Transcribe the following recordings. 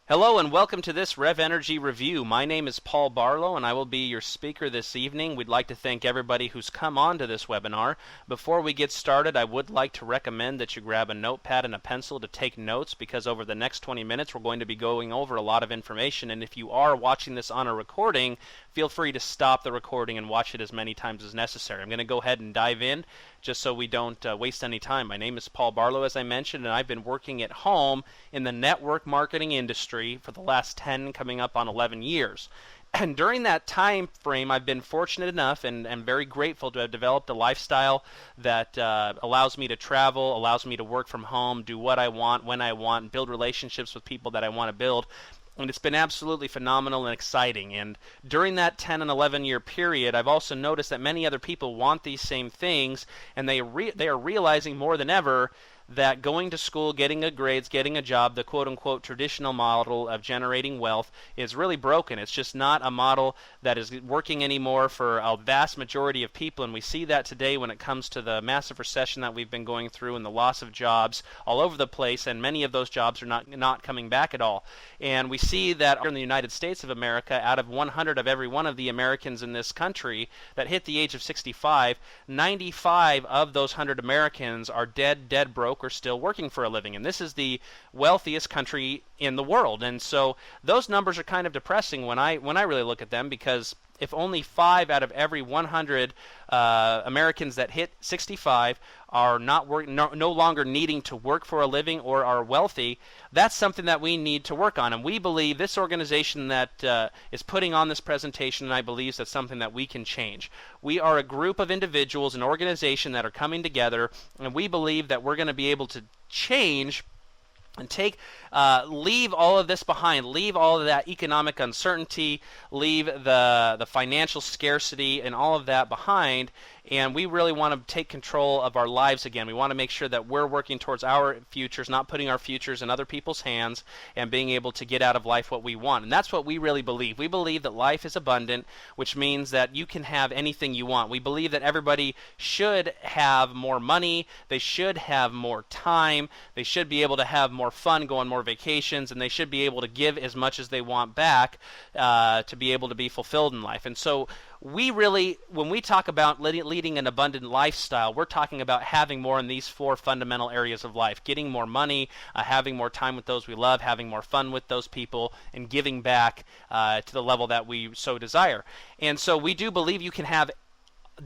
Hello and welcome to this Rev Energy Review. My name is Paul Barlow and I will be your speaker this evening. We'd like to thank everybody who's come on to this webinar. Before we get started, I would like to recommend that you grab a notepad and a pencil to take notes, because over the next 20 minutes we're going to be going over a lot of information, and if you are watching this on a recording, feel free to stop the recording and watch it as many times as necessary. I'm going to go ahead and dive in just so we don't waste any time. My name is Paul Barlow, as I mentioned, and I've been working at home in the network marketing industry for the last 10, coming up on 11 years. And during that time frame, I've been fortunate enough and very grateful to have developed a lifestyle that allows me to travel, allows me to work from home, do what I want, when I want, build relationships with people that I want to build. And it's been absolutely phenomenal and exciting. And during that 10 and 11 year period, I've also noticed that many other people want these same things, and they are realizing more than ever that going to school, getting good grades, getting a job, the quote-unquote traditional model of generating wealth is really broken. It's just not a model that is working anymore for a vast majority of people, and we see that today when it comes to the massive recession that we've been going through and the loss of jobs all over the place, and many of those jobs are not coming back at all. And we see that here in the United States of America, out of 100 of every one of the Americans in this country that hit the age of 65, 95 of those 100 Americans are dead broke, or still working for a living. And this is the wealthiest country in the world. And so those numbers are kind of depressing when I really look at them, because if only 5 out of every 100 Americans that hit 65 are no longer needing to work for a living or are wealthy, that's something that we need to work on. And we believe this organization that is putting on this presentation, and I believe that's something that we can change. We are a group of individuals, an organization that are coming together, and we believe that we're going to be able to change and leave all of this behind, leave all of that economic uncertainty, leave the financial scarcity and all of that behind, and we really want to take control of our lives again. We want to make sure that we're working towards our futures, not putting our futures in other people's hands, and being able to get out of life what we want. And that's what we really believe. We believe that life is abundant, which means that you can have anything you want. We believe that everybody should have more money, they should have more time, they should be able to have more fun, go on more vacations, and they should be able to give as much as they want back to be able to be fulfilled in life. And so we really, when we talk about leading an abundant lifestyle, we're talking about having more in these 4 fundamental areas of life: getting more money, having more time with those we love, having more fun with those people, and giving back to the level that we so desire. And so we do believe you can have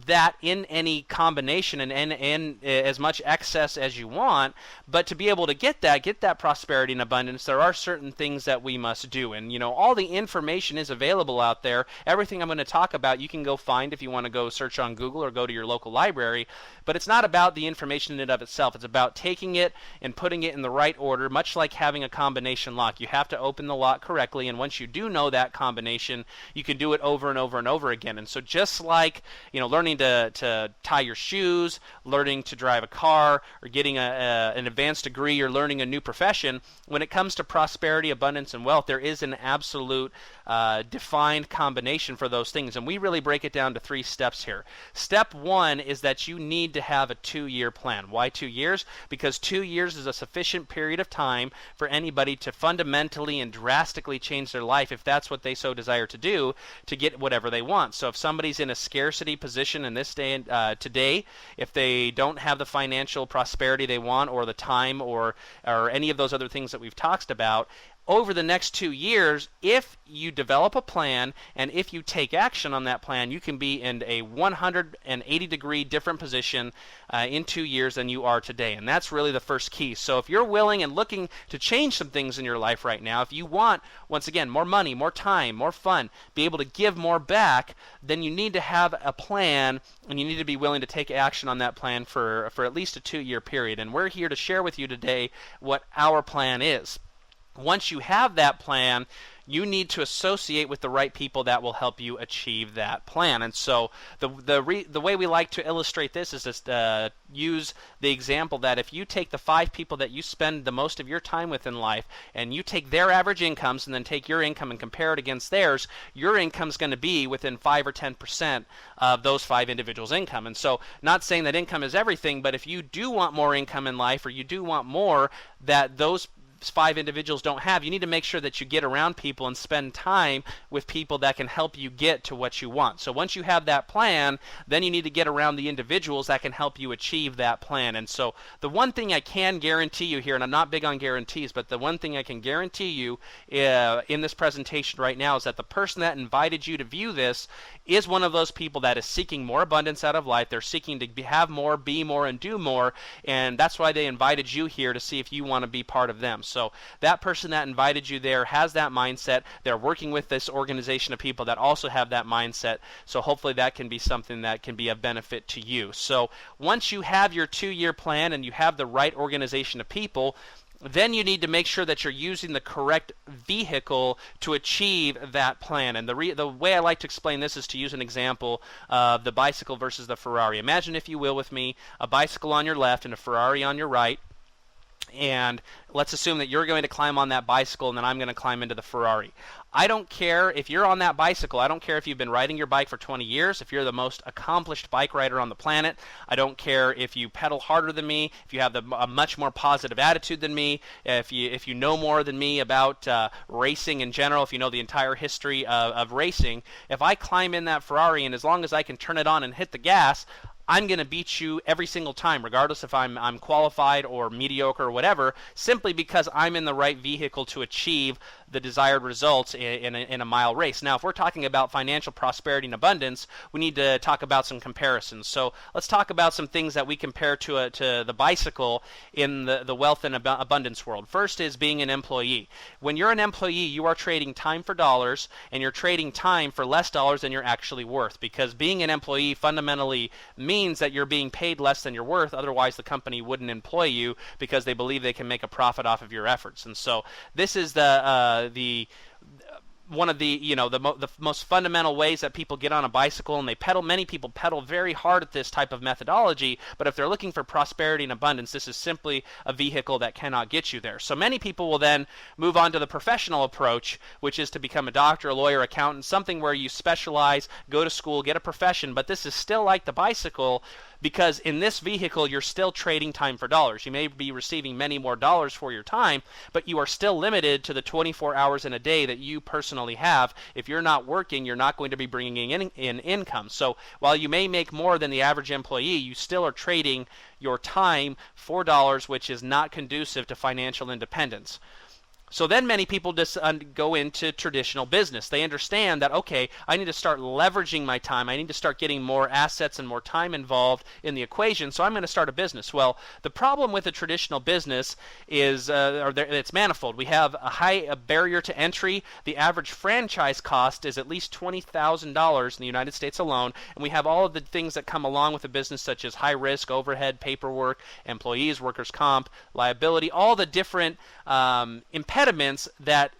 that in any combination and in as much excess as you want, but to be able to get that prosperity and abundance, there are certain things that we must do. And all the information is available out there. Everything I'm going to talk about you can go find if you want to go search on Google or go to your local library. But it's not about the information in and of itself. It's about taking it and putting it in the right order, much like having a combination lock. You have to open the lock correctly, and once you do know that combination, you can do it over and over and over again. And so just like learning to tie your shoes, learning to drive a car, or getting an advanced degree, or learning a new profession, when it comes to prosperity, abundance, and wealth, there is an absolute defined combination for those things. And we really break it down to 3 steps here. Step 1 is that you need to have a 2-year plan. Why 2 years? Because 2 years is a sufficient period of time for anybody to fundamentally and drastically change their life, if that's what they so desire to do, to get whatever they want. So if somebody's in a scarcity position in this day today, if they don't have the financial prosperity they want, or the time, or any of those other things that we've talked about, over the next 2 years, if you develop a plan and if you take action on that plan, you can be in a 180-degree different position in 2 years than you are today. And that's really the first key. So if you're willing and looking to change some things in your life right now, if you want, once again, more money, more time, more fun, be able to give more back, then you need to have a plan, and you need to be willing to take action on that plan for at least a 2-year period. And we're here to share with you today what our plan is. Once you have that plan, you need to associate with the right people that will help you achieve that plan. And so the way we like to illustrate this is just use the example that if you take the 5 people that you spend the most of your time with in life, and you take their average incomes and then take your income and compare it against theirs, your income is going to be within 5 or 10% of those 5 individuals' income. And so, not saying that income is everything, but if you do want more income in life, or you do want more, that those 5 individuals don't have, you need to make sure that you get around people and spend time with people that can help you get to what you want. So once you have that plan, then you need to get around the individuals that can help you achieve that plan. And so the one thing I can guarantee you here, and I'm not big on guarantees, but the one thing I can guarantee you in this presentation right now is that the person that invited you to view this is one of those people that is seeking more abundance out of life. They're seeking to have more, be more, and do more, and that's why they invited you here, to see if you want to be part of them. So that person that invited you there has that mindset. They're working with this organization of people that also have that mindset, so hopefully that can be something that can be of benefit to you. So once you have your 2-year plan and you have the right organization of people, then you need to make sure that you're using the correct vehicle to achieve that plan. And the way I like to explain this is to use an example of the bicycle versus the Ferrari. Imagine, if you will, with me, a bicycle on your left and a Ferrari on your right. And let's assume that you're going to climb on that bicycle and then I'm going to climb into the Ferrari. I don't care if you're on that bicycle. I don't care if you've been riding your bike for 20 years, if you're the most accomplished bike rider on the planet. I don't care if you pedal harder than me, if you have a much more positive attitude than me, if you know more than me about racing in general, if you know the entire history of racing. If I climb in that Ferrari, and as long as I can turn it on and hit the gas, I'm going to beat you every single time, regardless if I'm qualified or mediocre or whatever, simply because I'm in the right vehicle to achieve the desired results in a mile race. Now, if we're talking about financial prosperity and abundance, we need to talk about some comparisons. So let's talk about some things that we compare to the bicycle in the wealth and abundance world. First is being an employee. When you're an employee, you are trading time for dollars, and you're trading time for less dollars than you're actually worth, because being an employee fundamentally means that you're being paid less than you're worth. Otherwise, the company wouldn't employ you because they believe they can make a profit off of your efforts. And so this is one of the most fundamental ways that people get on a bicycle, and they pedal. Many people pedal very hard at this type of methodology, but if they're looking for prosperity and abundance, this is simply a vehicle that cannot get you there. So many people will then move on to the professional approach, which is to become a doctor, a lawyer, accountant, something where you specialize, go to school, get a profession. But this is still like the bicycle, because in this vehicle, you're still trading time for dollars. You may be receiving many more dollars for your time, but you are still limited to the 24 hours in a day that you personally have. If you're not working, you're not going to be bringing in income. So while you may make more than the average employee, you still are trading your time for dollars, which is not conducive to financial independence. So then many people just go into traditional business. They understand that, okay, I need to start leveraging my time. I need to start getting more assets and more time involved in the equation, so I'm going to start a business. Well, the problem with a traditional business is it's manifold. We have a high barrier to entry. The average franchise cost is at least $20,000 in the United States alone, and we have all of the things that come along with a business, such as high risk, overhead, paperwork, employees, workers' comp, liability, all the different impediments that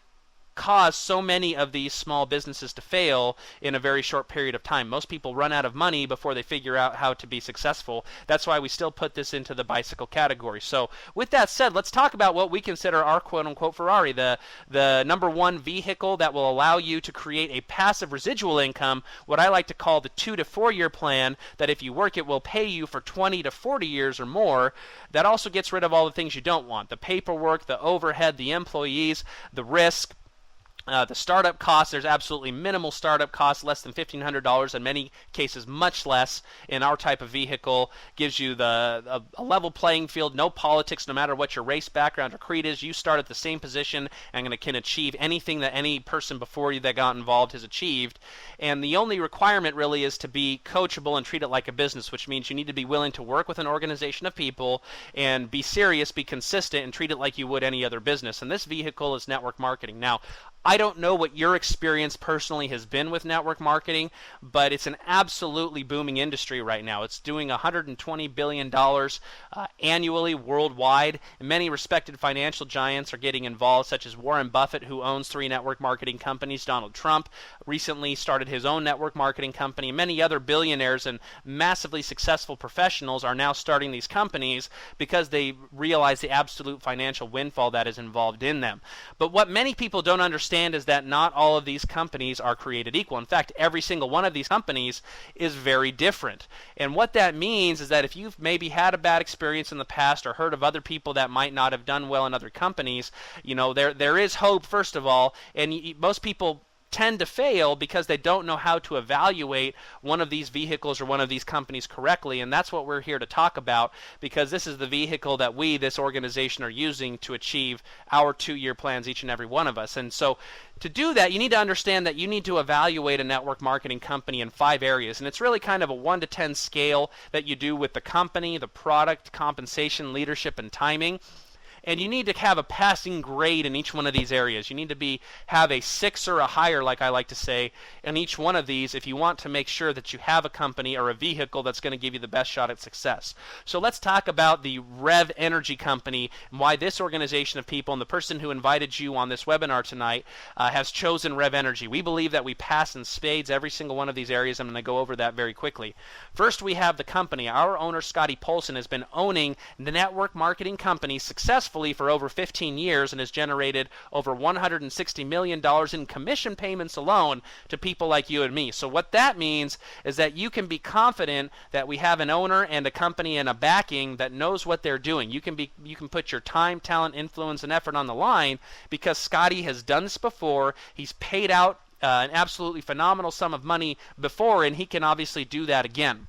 cause so many of these small businesses to fail in a very short period of time. Most people run out of money before they figure out how to be successful. That's why we still put this into the bicycle category. So with that said, let's talk about what we consider our quote-unquote Ferrari, the number one vehicle that will allow you to create a passive residual income, what I like to call the 2 to 4 year plan, that if you work, it will pay you for 20 to 40 years or more. That also gets rid of all the things you don't want: the paperwork, the overhead, the employees, the risk, the startup costs. There's absolutely minimal startup costs, less than $1,500, in many cases much less in our type of vehicle. Gives you a level playing field, no politics, no matter what your race background or creed is. You start at the same position and can achieve anything that any person before you that got involved has achieved. And the only requirement really is to be coachable and treat it like a business, which means you need to be willing to work with an organization of people and be serious, be consistent, and treat it like you would any other business. And this vehicle is network marketing. Now, I don't know what your experience personally has been with network marketing, but it's an absolutely booming industry right now. It's doing $120 billion annually worldwide. Many respected financial giants are getting involved, such as Warren Buffett, who owns 3 network marketing companies. Donald Trump recently started his own network marketing company. Many other billionaires and massively successful professionals are now starting these companies because they realize the absolute financial windfall that is involved in them. But what many people don't understand understand is that not all of these companies are created equal. In fact, every single one of these companies is very different. And what that means is that if you've maybe had a bad experience in the past or heard of other people that might not have done well in other companies, there is hope, first of all, and most people tend to fail because they don't know how to evaluate one of these vehicles or one of these companies correctly, and that's what we're here to talk about, because this is the vehicle that we, this organization, are using to achieve our 2-year plans, each and every one of us. And so to do that, you need to understand that you need to evaluate a network marketing company in 5 areas, and it's really kind of a 1 to 10 scale that you do with the company, the product, compensation, leadership, and timing. And you need to have a passing grade in each one of these areas. You need to have a 6 or a higher, like I like to say, in each one of these if you want to make sure that you have a company or a vehicle that's going to give you the best shot at success. So let's talk about the Rev Energy Company and why this organization of people and the person who invited you on this webinar tonight has chosen Rev Energy. We believe that we pass in spades every single one of these areas. I'm going to go over that very quickly. First, we have the company. Our owner, Scotty Polson, has been owning the network marketing company successfully for over 15 years and has generated over $160 million in commission payments alone to people like you and me. So what that means is that you can be confident that we have an owner and a company and a backing that knows what they're doing. You can put your time, talent, influence, and effort on the line because Scotty has done this before. He's paid out an absolutely phenomenal sum of money before, and he can obviously do that again.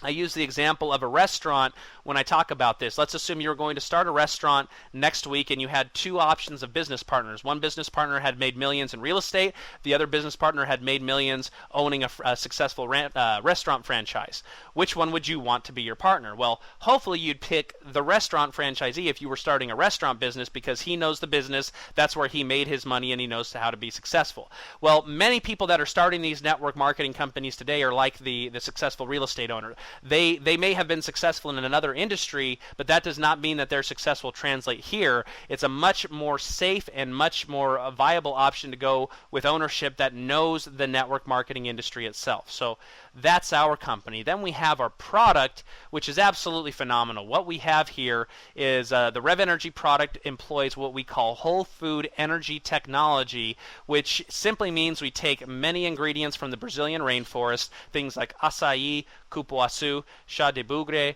I use the example of a restaurant when I talk about this. Let's assume you're going to start a restaurant next week and you had 2 options of business partners. One business partner had made millions in real estate. The other business partner had made millions owning a successful restaurant franchise. Which one would you want to be your partner? Well, hopefully you'd pick the restaurant franchisee if you were starting a restaurant business because he knows the business. That's where he made his money and he knows how to be successful. Well, many people that are starting these network marketing companies today are like the successful real estate owner. They may have been successful in another industry, but that does not mean that their success will translate here. It's a much more safe and much more viable option to go with ownership that knows the network marketing industry itself. So that's our company. Then we have our product, which is absolutely phenomenal. What we have here is the Rev Energy product employs what we call whole food energy technology, which simply means we take many ingredients from the Brazilian rainforest, things like acai, cupuaçu, chá de bugre,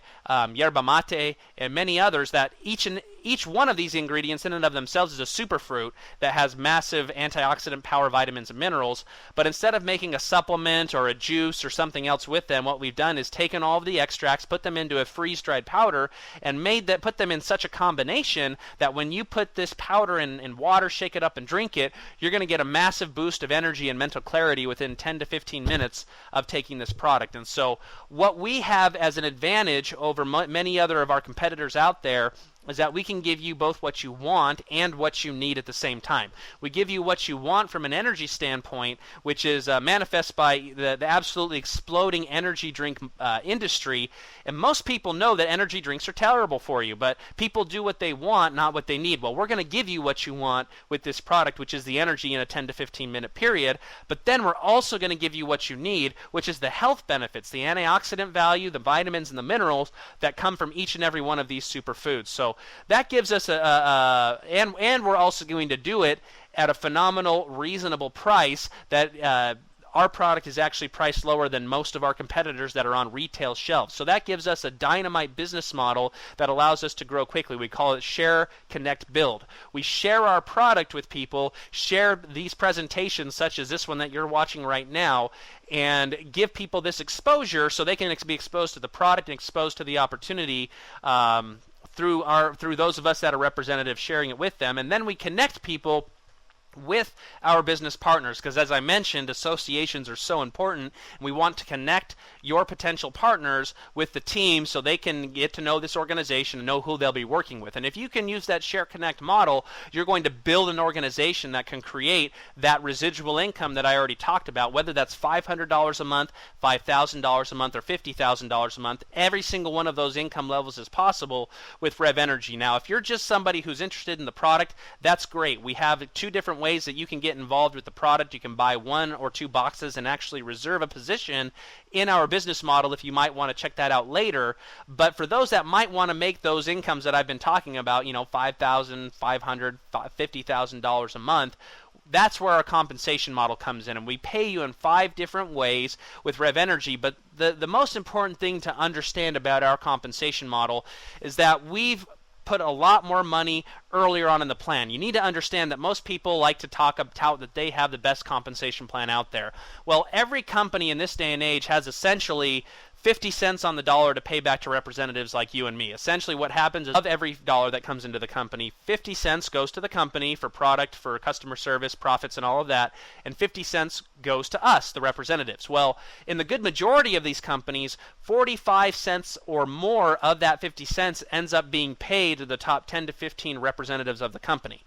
yerba mate, and many others that each one of these ingredients in and of themselves is a superfruit that has massive antioxidant power, vitamins, and minerals. But instead of making a supplement or a juice or something else with them, what we've done is taken all of the extracts, put them into a freeze-dried powder, and put them in such a combination that when you put this powder in water, shake it up, and drink it, you're going to get a massive boost of energy and mental clarity within 10 to 15 minutes of taking this product. And so what we have as an advantage over many other of our competitors out there is that we can give you both what you want and what you need at the same time. We give you what you want from an energy standpoint, which is manifest by the absolutely exploding energy drink industry. And most people know that energy drinks are terrible for you, but people do what they want, not what they need. Well, we're going to give you what you want with this product, which is the energy in a 10 to 15 minute period. But then we're also going to give you what you need, which is the health benefits, the antioxidant value, the vitamins, and the minerals that come from each and every one of these superfoods. So that gives us and we're also going to do it at a phenomenal, reasonable price that our product is actually priced lower than most of our competitors that are on retail shelves. So that gives us a dynamite business model that allows us to grow quickly. We call it share, connect, build. We share our product with people, share these presentations such as this one that you're watching right now, and give people this exposure so they can be exposed to the product and exposed to the opportunity through those of us that are representatives sharing it with them. And then we connect people with our business partners, because as I mentioned, associations are so important, and we want to connect your potential partners with the team so they can get to know this organization and know who they'll be working with. And if you can use that share connect model, you're going to build an organization that can create that residual income that I already talked about, whether that's $500 a month, $5,000 a month, or $50,000 a month. Every single one of those income levels is possible with Rev Energy. Now, if you're just somebody who's interested in the product, that's great. We have 2 different ways that you can get involved with the product. You can buy 1 or 2 boxes and actually reserve a position in our business model if you might want to check that out later. But for those that might want to make those incomes that I've been talking about, $5,000, $500, $50,000 a month, that's where our compensation model comes in, and we pay you in 5 different ways with RevEnergy. But the most important thing to understand about our compensation model is that we've put a lot more money earlier on in the plan. You need to understand that most people like to tout that they have the best compensation plan out there. Well, every company in this day and age has essentially 50 cents on the dollar to pay back to representatives like you and me. Essentially what happens is of every dollar that comes into the company, 50 cents goes to the company for product, for customer service, profits, and all of that, and 50 cents goes to us, the representatives. Well, in the good majority of these companies, 45 cents or more of that 50 cents ends up being paid to the top 10 to 15 representatives of the company.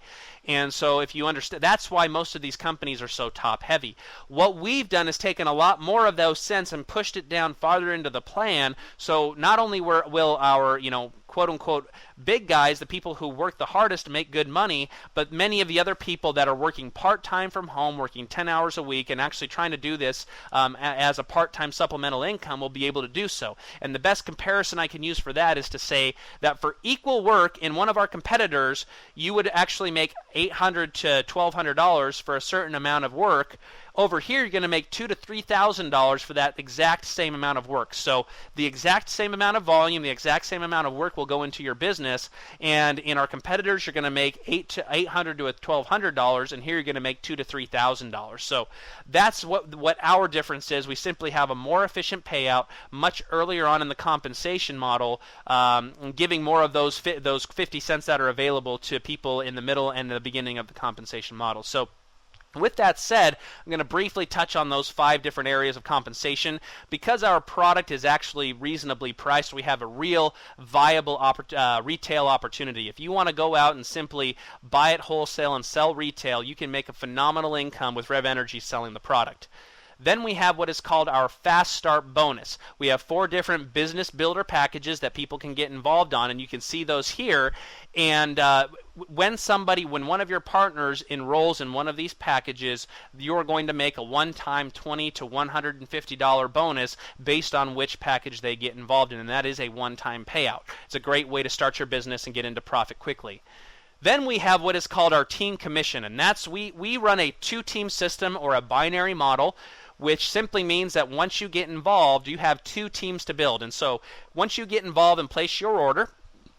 And so if you understand, that's why most of these companies are so top heavy. What we've done is taken a lot more of those cents and pushed it down farther into the plan. So not only will our, quote unquote big guys, the people who work the hardest, make good money, but many of the other people that are working part-time from home, working 10 hours a week, and actually trying to do this as a part-time supplemental income will be able to do so. And the best comparison I can use for that is to say that for equal work in one of our competitors, you would actually make $800 to $1,200 for a certain amount of work. Over here, you're going to make $2,000 to $3,000 for that exact same amount of work. So the exact same amount of volume, the exact same amount of work will go into your business. And in our competitors, you're going to make $800 to $1,200, and here you're going to make $2,000 to $3,000. So that's what our difference is. We simply have a more efficient payout much earlier on in the compensation model, giving more of those 50 cents that are available to people in the middle and the beginning of the compensation model. So with that said, I'm going to briefly touch on those 5 different areas of compensation. Because our product is actually reasonably priced, we have a real viable retail opportunity. If you want to go out and simply buy it wholesale and sell retail, you can make a phenomenal income with RevEnergy selling the product. Then we have what is called our Fast Start bonus. We have 4 different business builder packages that people can get involved on, and you can see those here. And when one of your partners enrolls in one of these packages, you're going to make a one-time $20 to $150 bonus based on which package they get involved in, and that is a one-time payout. It's a great way to start your business and get into profit quickly. Then we have what is called our team commission, and that's we run a 2-team system or a binary model, which simply means that once you get involved, you have 2 teams to build. And so once you get involved and place your order,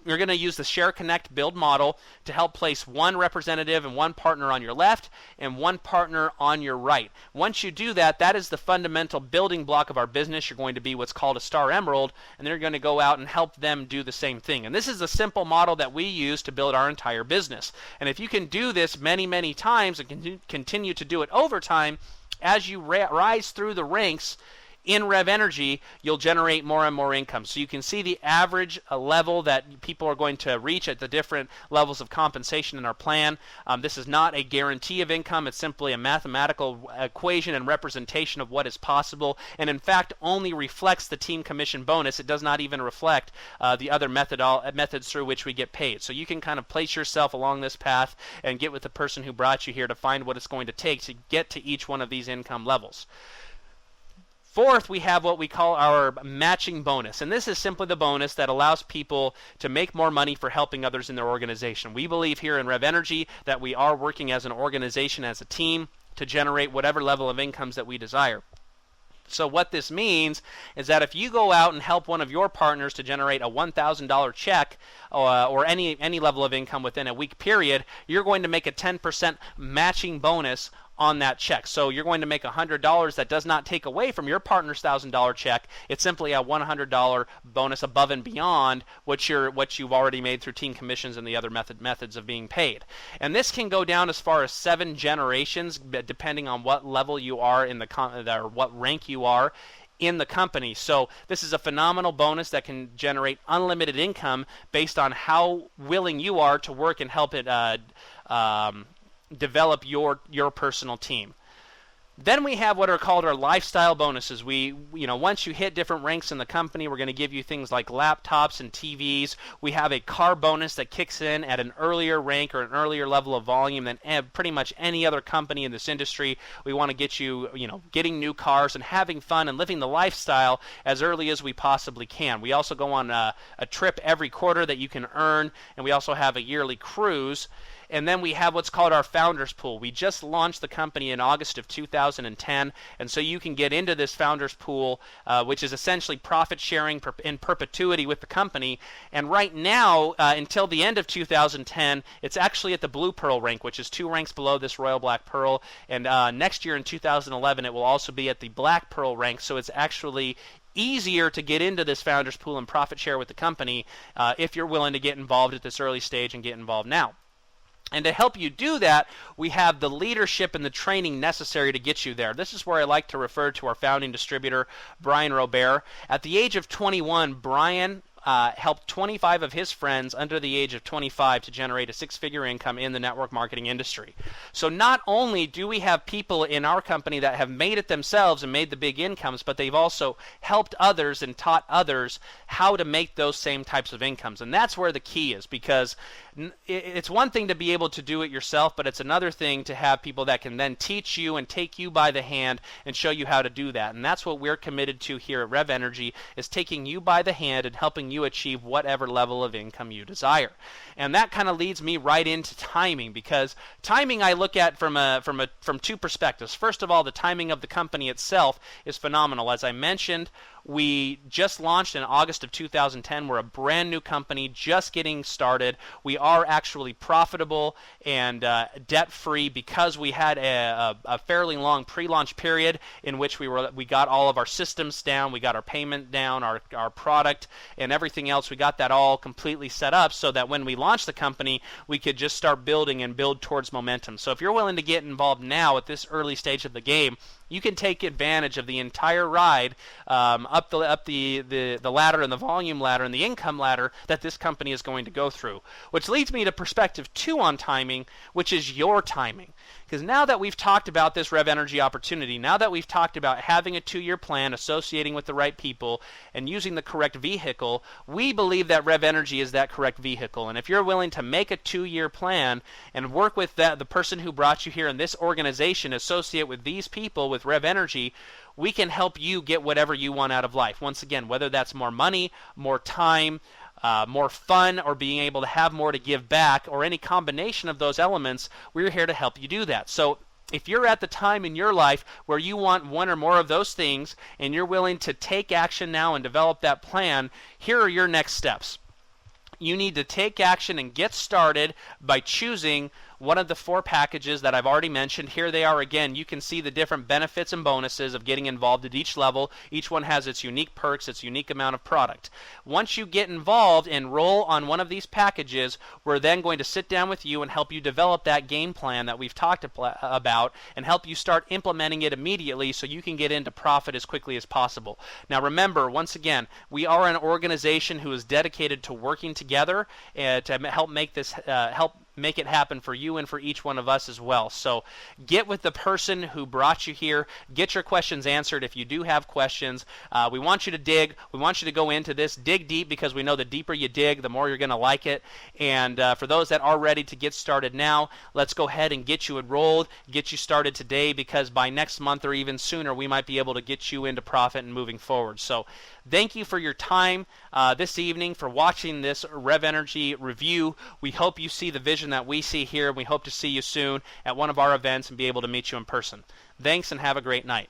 you're going to use the Share Connect build model to help place 1 representative and 1 partner on your left and 1 partner on your right. Once you do that, that is the fundamental building block of our business. You're going to be what's called a Star Emerald, and they're going to go out and help them do the same thing. And this is a simple model that we use to build our entire business. And if you can do this many, many times and continue to do it over time, as you rise through the ranks in RevEnergy, you'll generate more and more income. So you can see the average level that people are going to reach at the different levels of compensation in our plan. This is not a guarantee of income. It's simply a mathematical equation and representation of what is possible, and in fact only reflects the team commission bonus. It does not even reflect the other methods through which we get paid. So you can kind of place yourself along this path and get with the person who brought you here to find what it's going to take to get to each one of these income levels. Fourth, we have what we call our matching bonus, and this is simply the bonus that allows people to make more money for helping others in their organization. We believe here in RevEnergy that we are working as an organization, as a team, to generate whatever level of incomes that we desire. So what this means is that if you go out and help one of your partners to generate a $1,000 check or any level of income within a week period, you're going to make a 10% matching bonus on that check. So you're going to make $100 that does not take away from your partner's $1,000 check. It's simply a $100 bonus above and beyond what you've already made through team commissions and the other methods of being paid. And this can go down as far as 7 generations, depending on what level you are in or what rank you are in the company. So this is a phenomenal bonus that can generate unlimited income based on how willing you are to work and help it develop your personal team. Then we have what are called our lifestyle bonuses. Once you hit different ranks in the company, we're going to give you things like laptops and TVs. We have a car bonus that kicks in at an earlier rank or an earlier level of volume than pretty much any other company in this industry. We want to get you, getting new cars and having fun and living the lifestyle as early as we possibly can. We also go on a trip every quarter that you can earn, and we also have a yearly cruise. And then we have what's called our Founders Pool. We just launched the company in August of 2010, and so you can get into this Founders Pool, which is essentially profit sharing in perpetuity with the company. And right now, until the end of 2010, it's actually at the Blue Pearl rank, which is 2 ranks below this Royal Black Pearl. And next year in 2011, it will also be at the Black Pearl rank, so it's actually easier to get into this Founders Pool and profit share with the company if you're willing to get involved at this early stage and get involved now. And to help you do that, we have the leadership and the training necessary to get you there. This is where I like to refer to our founding distributor, Brian Robert. At the age of 21, Brian helped 25 of his friends under the age of 25 to generate a 6-figure income in the network marketing industry. So not only do we have people in our company that have made it themselves and made the big incomes, but they've also helped others and taught others how to make those same types of incomes. And that's where the key is, because it's one thing to be able to do it yourself, but it's another thing to have people that can then teach you and take you by the hand and show you how to do that. And that's what we're committed to here at Rev Energy, is taking you by the hand and helping you achieve whatever level of income you desire. And that kind of leads me right into timing, because timing I look at from 2 perspectives. First of all, the timing of the company itself is phenomenal. As I mentioned, we just launched in August of 2010. We're a brand new company just getting started. We are actually profitable and debt-free because we had a fairly long pre-launch period in which we got all of our systems down, we got our payment down, our product, and everything else. We got that all completely set up so that when we launched the company, we could just start building and build towards momentum. So if you're willing to get involved now at this early stage of the game, you can take advantage of the entire ride up the ladder and the volume ladder and the income ladder that this company is going to go through. Which leads me to perspective 2 on timing, which is your timing. Because now that we've talked about this Rev Energy opportunity, now that we've talked about having a 2-year plan, associating with the right people, and using the correct vehicle, we believe that Rev Energy is that correct vehicle. And if you're willing to make a 2-year plan and work with the person who brought you here in this organization, associate with these people, with Rev Energy, we can help you get whatever you want out of life. Once again, whether that's more money, more time, more fun, or being able to have more to give back, or any combination of those elements, we're here to help you do that. So if you're at the time in your life where you want one or more of those things and you're willing to take action now and develop that plan, here are your next steps. You need to take action and get started by choosing one of the 4 packages that I've already mentioned. Here they are again. You can see the different benefits and bonuses of getting involved at each level. Each one has its unique perks, its unique amount of product. Once you get involved and roll on one of these packages, we're then going to sit down with you and help you develop that game plan that we've talked about and help you start implementing it immediately so you can get into profit as quickly as possible. Now remember, once again, we are an organization who is dedicated to working together to help make this make it happen for you and for each one of us as well. So get with the person who brought you here. Get your questions answered if you do have questions. We want you to dig. We want you to go into this. Dig deep, because we know the deeper you dig, the more you're going to like it. And for those that are ready to get started now, let's go ahead and get you enrolled, get you started today, because by next month or even sooner, we might be able to get you into profit and moving forward. So thank you for your time this evening, for watching this Rev Energy review. We hope you see the vision that we see here. We hope to see you soon at one of our events and be able to meet you in person. Thanks, and have a great night.